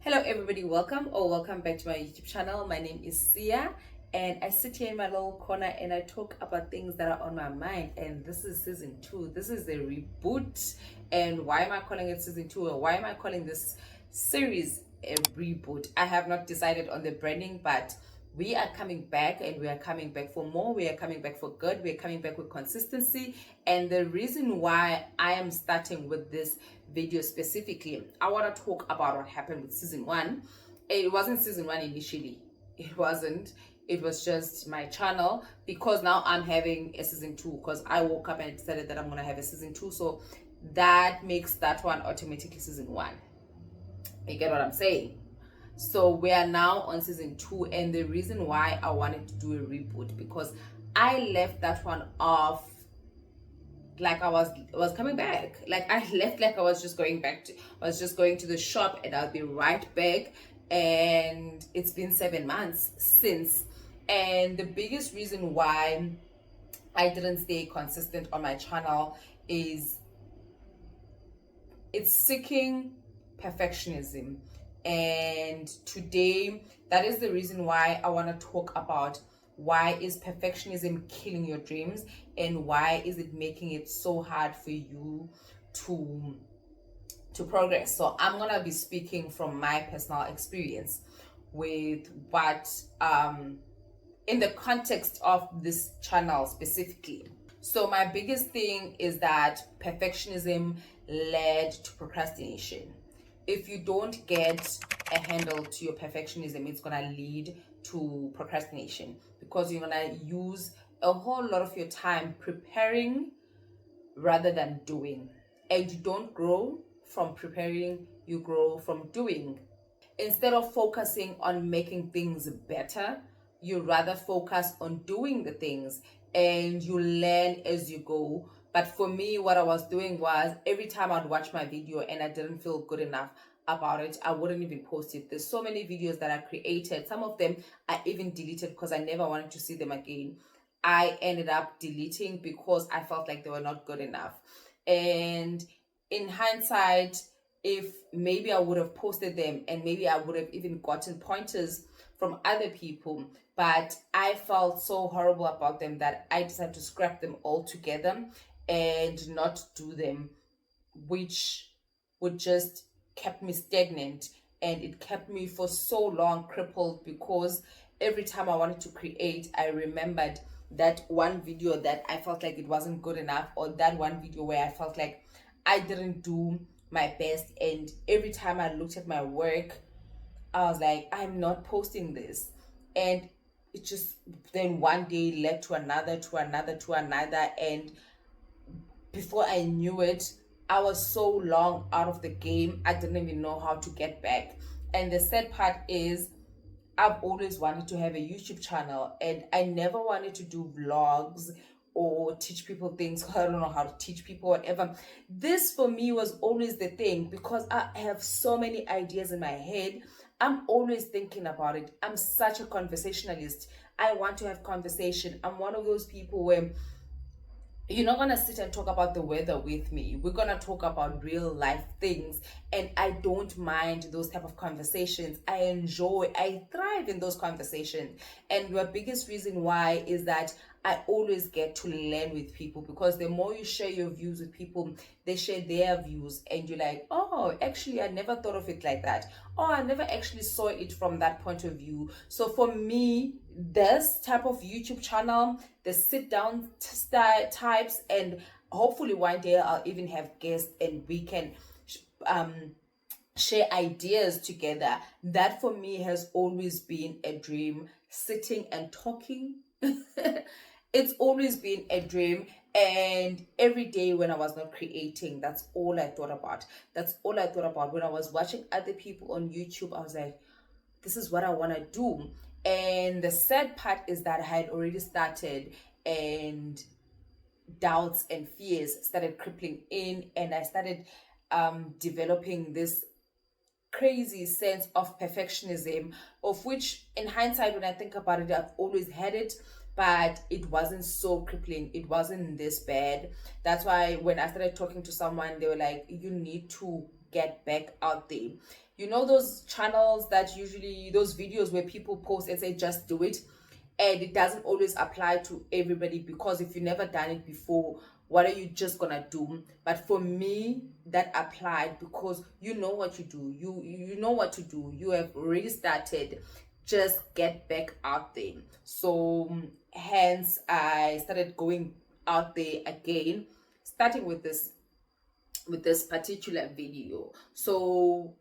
Hello everybody, welcome back to my YouTube channel. My name is Sia and I sit here in my little corner and I talk about things that are on my mind. And this is season 2. This is the reboot. And why am I calling it season 2, or why am I calling this series a reboot? I have not decided on the branding, but we are coming back, and we are coming back for more. We are coming back for good. We are coming back with consistency. And the reason why I am starting with this video specifically, I want to talk about what happened with season 1. It wasn't season 1 initially. It wasn't. It was just my channel, because now I'm having a season 2, because I woke up and decided that I'm going to have a season 2. So that makes that one automatically season 1. You get what I'm saying? So we are now on season 2, and the reason why I wanted to do a reboot, because I left that one off like I was coming back. Like I left like I was just going back to the shop, and I'll be right back. And it's been 7 months since. And the biggest reason why I didn't stay consistent on my channel is it's seeking perfectionism. And today, that is the reason why I want to talk about why is perfectionism killing your dreams, and why is it making it so hard for you to progress. So I'm gonna be speaking from my personal experience with what in the context of this channel specifically. So my biggest thing is that perfectionism led to procrastination. If you don't get a handle to your perfectionism, it's gonna lead to procrastination, because you're gonna use a whole lot of your time preparing rather than doing. And you don't grow from preparing, you grow from doing. Instead of focusing on making things better, you rather focus on doing the things, and you learn as you go. But for me, what I was doing was, every time I'd watch my video and I didn't feel good enough about it, I wouldn't even post it. There's so many videos that I created. Some of them I even deleted because I never wanted to see them again. I ended up deleting because I felt like they were not good enough. And in hindsight, if maybe I would have posted them, and maybe I would have even gotten pointers from other people, but I felt so horrible about them that I decided to scrap them all together and not do them, which would just kept me stagnant, and it kept me for so long crippled, because every time I wanted to create, I remembered that one video that I felt like it wasn't good enough, or that one video where I felt like I didn't do my best. And every time I looked at my work, I was like, I'm not posting this. And it just, then one day led to another, and before I knew it, I was so long out of the game, I didn't even know how to get back. And the sad part is, I've always wanted to have a YouTube channel, and I never wanted to do vlogs or teach people things. I don't know how to teach people, whatever. This for me was always the thing, because I have so many ideas in my head. I'm always thinking about it. I'm such a conversationalist. I want to have conversation. I'm one of those people where you're not gonna sit and talk about the weather with me. We're gonna talk about real life things, and I don't mind those type of conversations. I thrive in those conversations. And the biggest reason why is that I always get to learn with people, because the more you share your views with people, they share their views, and you're like, oh, actually I never thought of it like that. Oh, I never actually saw it from that point of view. So for me, this type of YouTube channel, the sit down types, and hopefully one day I'll even have guests and we can share ideas together. That for me has always been a dream. Sitting and talking, it's always been a dream. And every day when I was not creating, that's all I thought about. When I was watching other people on YouTube, I was like, this is what I want to do. And the sad part is that I had already started, and doubts and fears started crippling in, and I started developing this crazy sense of perfectionism, of which in hindsight, when I think about it, I've always had it, but it wasn't so crippling. It wasn't this bad. That's why when I started talking to someone, they were like, you need to get back out there. You know those channels that usually, those videos where people post and say just do it, and it doesn't always apply to everybody, because if you've never done it before, what are you just gonna do? But for me, that applied, because you know what you do, you know what to do, you have already started, just get back out there. So hence I started going out there again, starting with this particular video. So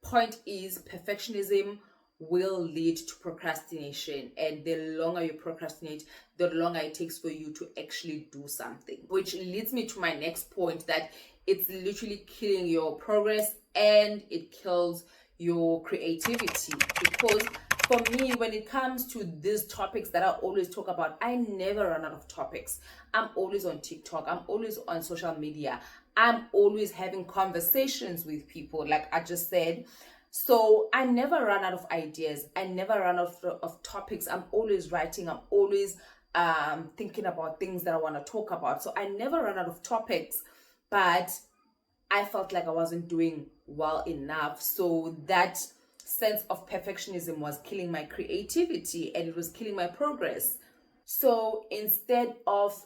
point is, perfectionism will lead to procrastination, and the longer you procrastinate, the longer it takes for you to actually do something, which leads me to my next point, that it's literally killing your progress and it kills your creativity. Because for me, when it comes to these topics that I always talk about, I never run out of topics. I'm always on TikTok, I'm always on social media, I'm always having conversations with people, like I just said. So I never run out of ideas, I never run out of topics. I'm always writing, I'm always thinking about things that I want to talk about. So I never run out of topics, but I felt like I wasn't doing well enough. So that sense of perfectionism was killing my creativity and it was killing my progress. So instead of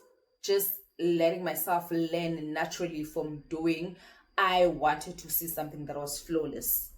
just letting myself learn naturally from doing, I wanted to see something that was flawless.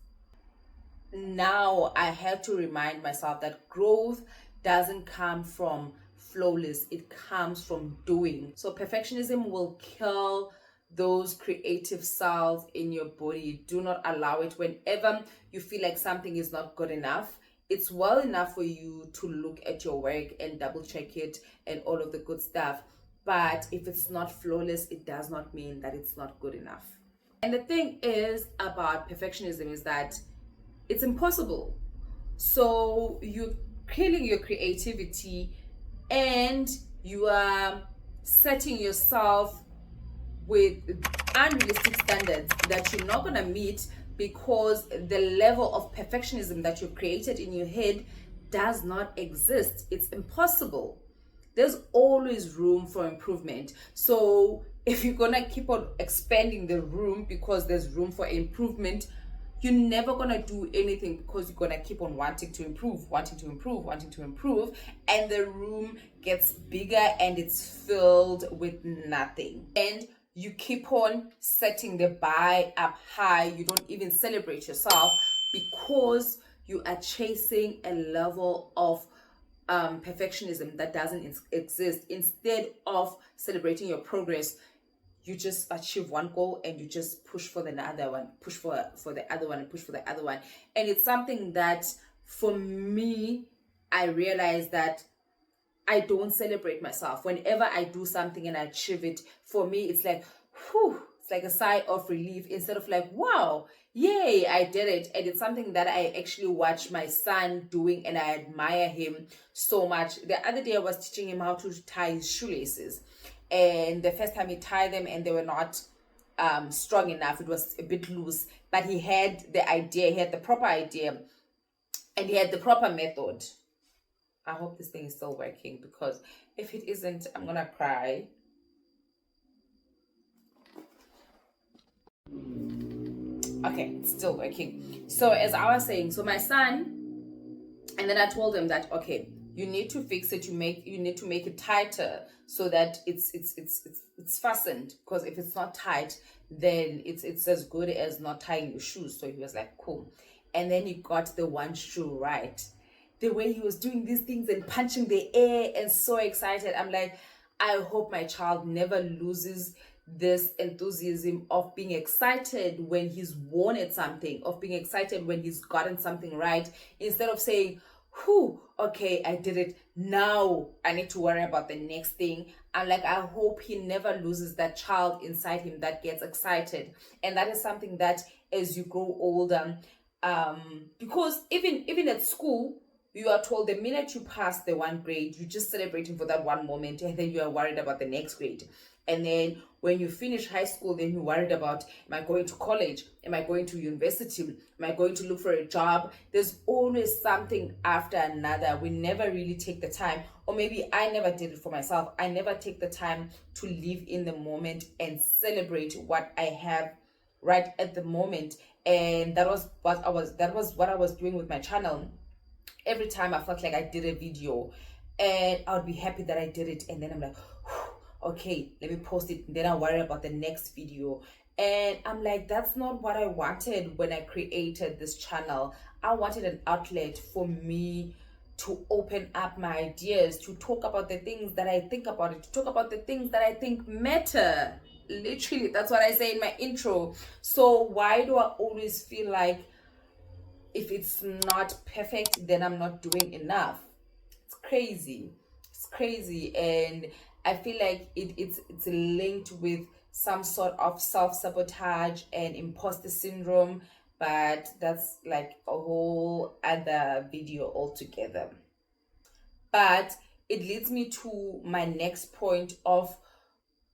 Now I have to remind myself that growth doesn't come from flawless, it comes from doing. So perfectionism will kill those creative cells in your body. Do not allow it. Whenever you feel like something is not good enough, it's well enough for you to look at your work and double check it and all of the good stuff. But if it's not flawless, it does not mean that it's not good enough. And the thing is about perfectionism is that it's impossible. So you're killing your creativity and you are setting yourself with unrealistic standards that you're not going to meet, because the level of perfectionism that you've created in your head does not exist. It's impossible. There's always room for improvement. So if you're going to keep on expanding the room because there's room for improvement, you're never going to do anything, because you're going to keep on wanting to improve, and the room gets bigger and it's filled with nothing. And you keep on setting the bar up high. You don't even celebrate yourself because you are chasing a level of perfectionism that doesn't exist. Instead of celebrating your progress, you just achieve one goal and you just push for the other one, push for the other one, and push for the other one. And it's something that for me, I realize that I don't celebrate myself. Whenever I do something and I achieve it, for me, it's like, whew, it's like a sigh of relief, instead of like, wow, yay, I did it. And it's something that I actually watch my son doing and I admire him so much. The other day I was teaching him how to tie his shoelaces. And the first time he tied them and they were not strong enough, it was a bit loose, but he had the idea, he had the proper idea, and he had the proper method. I hope this thing is still working, because if it isn't, I'm gonna cry. Okay, it's still working. So as I was saying, so my son, and then I told him that, okay, you need to fix it. You need to make it tighter so that it's fastened. Because if it's not tight, then it's as good as not tying your shoes. So he was like, cool. And then he got the one shoe right. The way he was doing these things and punching the air and so excited. I'm like, I hope my child never loses this enthusiasm of being excited when he's won at something, of being excited when he's gotten something right, instead of saying, whew, okay, I did it. Now I need to worry about the next thing. I'm like, I hope he never loses that child inside him that gets excited. And that is something that as you grow older, because even at school, you are told the minute you pass the one grade, you're just celebrating for that one moment, and then you are worried about the next grade. And then when you finish high school, then you're worried about, am I going to college? Am I going to university? Am I going to look for a job? There's always something after another. We never really take the time, or maybe I never did it for myself. I never take the time to live in the moment and celebrate what I have right at the moment. And that was what I was doing with my channel. Every time I felt like I did a video, and I would be happy that I did it, and then I'm like, okay, let me post it, and then I worry about the next video. And I'm like, that's not what I wanted when I created this channel. I wanted an outlet for me to open up my ideas, to talk about the things that I think about it, to talk about the things that I think matter. Literally, that's what I say in my intro. So why do I always feel like if it's not perfect, then I'm not doing enough? It's crazy. It's crazy. And I feel like it's linked with some sort of self-sabotage and imposter syndrome, but that's like a whole other video altogether. But it leads me to my next point of,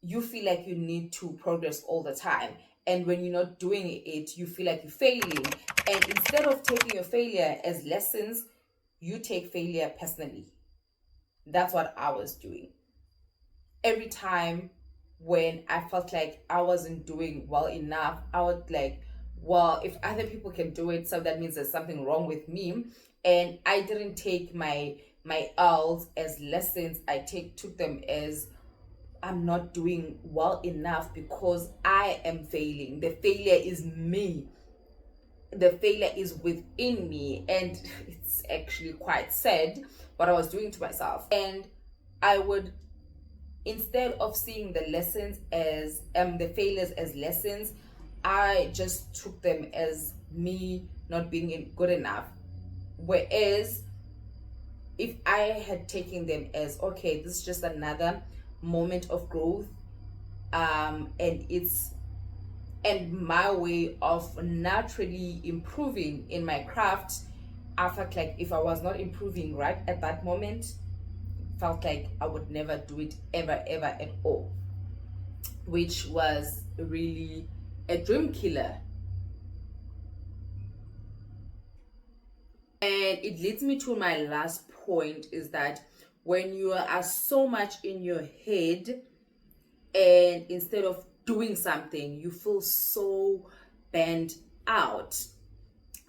you feel like you need to progress all the time, and when you're not doing it, you feel like you're failing. And instead of taking your failure as lessons, you take failure personally. That's what I was doing. Every time when I felt like I wasn't doing well enough, I would like, well, if other people can do it, so that means there's something wrong with me. And I didn't take my L's as lessons. I took them as, I'm not doing well enough because I am failing. The failure is me. The failure is within me. And it's actually quite sad what I was doing to myself. And I would, instead of seeing the lessons as the failures as lessons, I just took them as me not being good enough. Whereas if I had taken them as, okay, this is just another moment of growth, and my way of naturally improving in my craft, I felt like if I was not improving right at that moment, felt like I would never do it ever at all, which was really a dream killer. And it leads me to my last point, is that when you are so much in your head, and instead of doing something, you feel so burned out.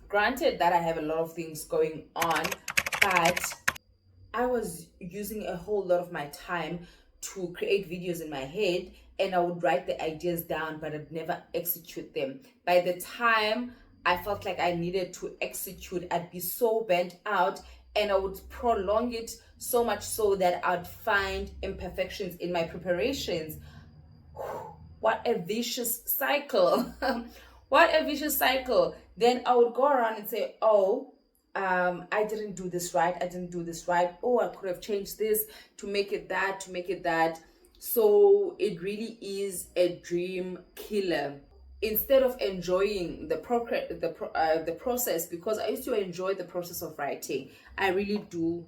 Granted that I have a lot of things going on, but I was using a whole lot of my time to create videos in my head, and I would write the ideas down, but I'd never execute them. By the time I felt like I needed to execute, I'd be so burnt out, and I would prolong it so much so that I'd find imperfections in my preparations. What a vicious cycle. What a vicious cycle. Then I would go around and say, oh, I didn't do this right. I didn't do this right. Oh, I could have changed this to make it that, to make it that. So it really is a dream killer. Instead of enjoying the process, because I used to enjoy the process of writing. I really do.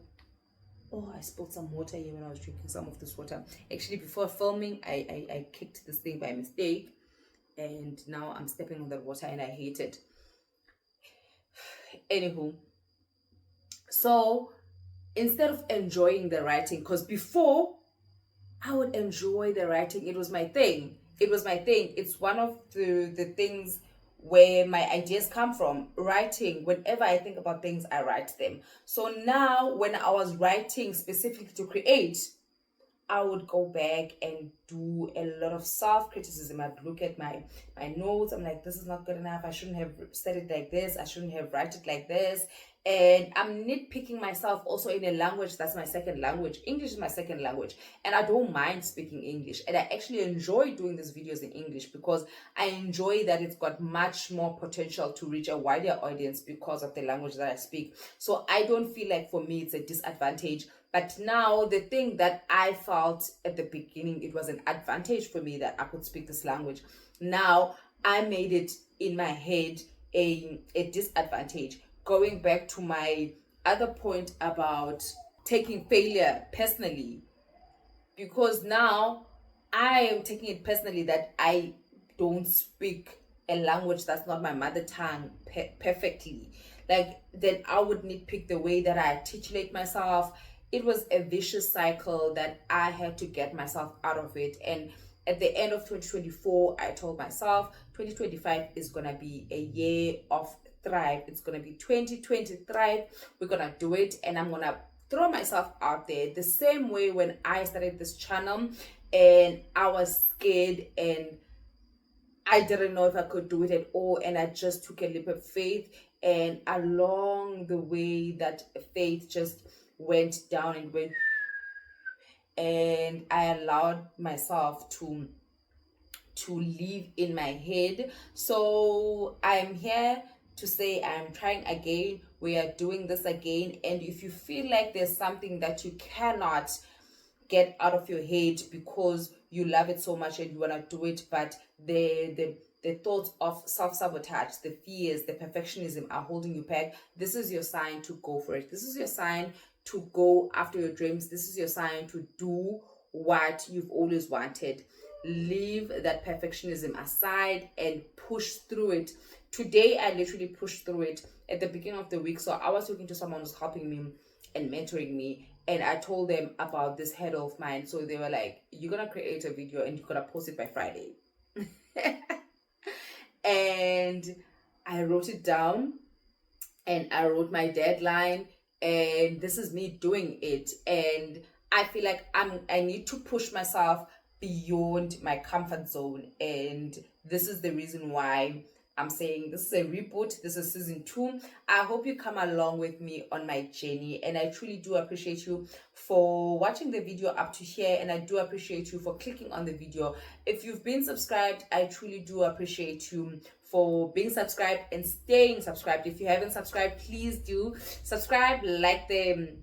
Oh, I spilled some water here when I was drinking some of this water. Actually, before filming, I kicked this thing by mistake, and now I'm stepping on that water and I hate it. Anywho, so instead of enjoying the writing, because before I would enjoy the writing, it was my thing. It's one of the things where my ideas come from. Writing, whenever I think about things, I write them. So now when I was writing specifically to create, I would go back and do a lot of self-criticism. I'd look at my notes. I'm like, this is not good enough. I shouldn't have said it like this. I shouldn't have write it like this. And I'm nitpicking myself also in a language that's my second language. English is my second language. And I don't mind speaking English. And I actually enjoy doing these videos in English because I enjoy that it's got much more potential to reach a wider audience because of the language that I speak. So I don't feel like for me it's a disadvantage. But now the thing that I felt at the beginning, it was an advantage for me that I could speak this language. Now I made it in my head a disadvantage. Going back to my other point about taking failure personally, because now I am taking it personally that I don't speak a language that's not my mother tongue perfectly. Like, then I would nitpick the way that I articulate myself. It was a vicious cycle that I had to get myself out of it. And At the end of 2024, I told myself 2025 is gonna be a year of thrive. It's gonna be 2020 thrive. We're gonna do it, and I'm gonna throw myself out there the same way when I started this channel and I was scared and I didn't know if I could do it at all, and I just took a leap of faith. And along the way, that faith just went down and went, and I allowed myself to live in my head. So I'm here to say I'm trying again. We are doing this again, and if you feel like there's something that you cannot get out of your head because you love it so much and you want to do it, but the thoughts of self-sabotage, the fears, the perfectionism are holding you back, this is your sign to go for it. This is your sign to go after your dreams. This is your sign to do what you've always wanted. Leave that perfectionism aside and push through it. Today I literally pushed through it at the beginning of the week. So I was talking to someone who's helping me and mentoring me, and I told them about this hurdle of mine. So they were like, you're gonna create a video and you're gonna post it by Friday. And I wrote it down, and I wrote my deadline, and this is me doing it. And I feel like I need to push myself beyond my comfort zone, and this is the reason why I'm saying this is a reboot. This is season 2. I hope you come along with me on my journey, and I truly do appreciate you for watching the video up to here, and I do appreciate you for clicking on the video. If you've been subscribed, I truly do appreciate you for being subscribed and staying subscribed. If you haven't subscribed, please do subscribe, like the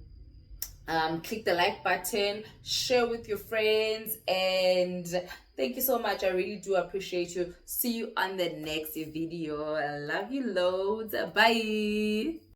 click the like button, share with your friends, and thank you so much. I really do appreciate you. See you on the next video. I love you loads. Bye.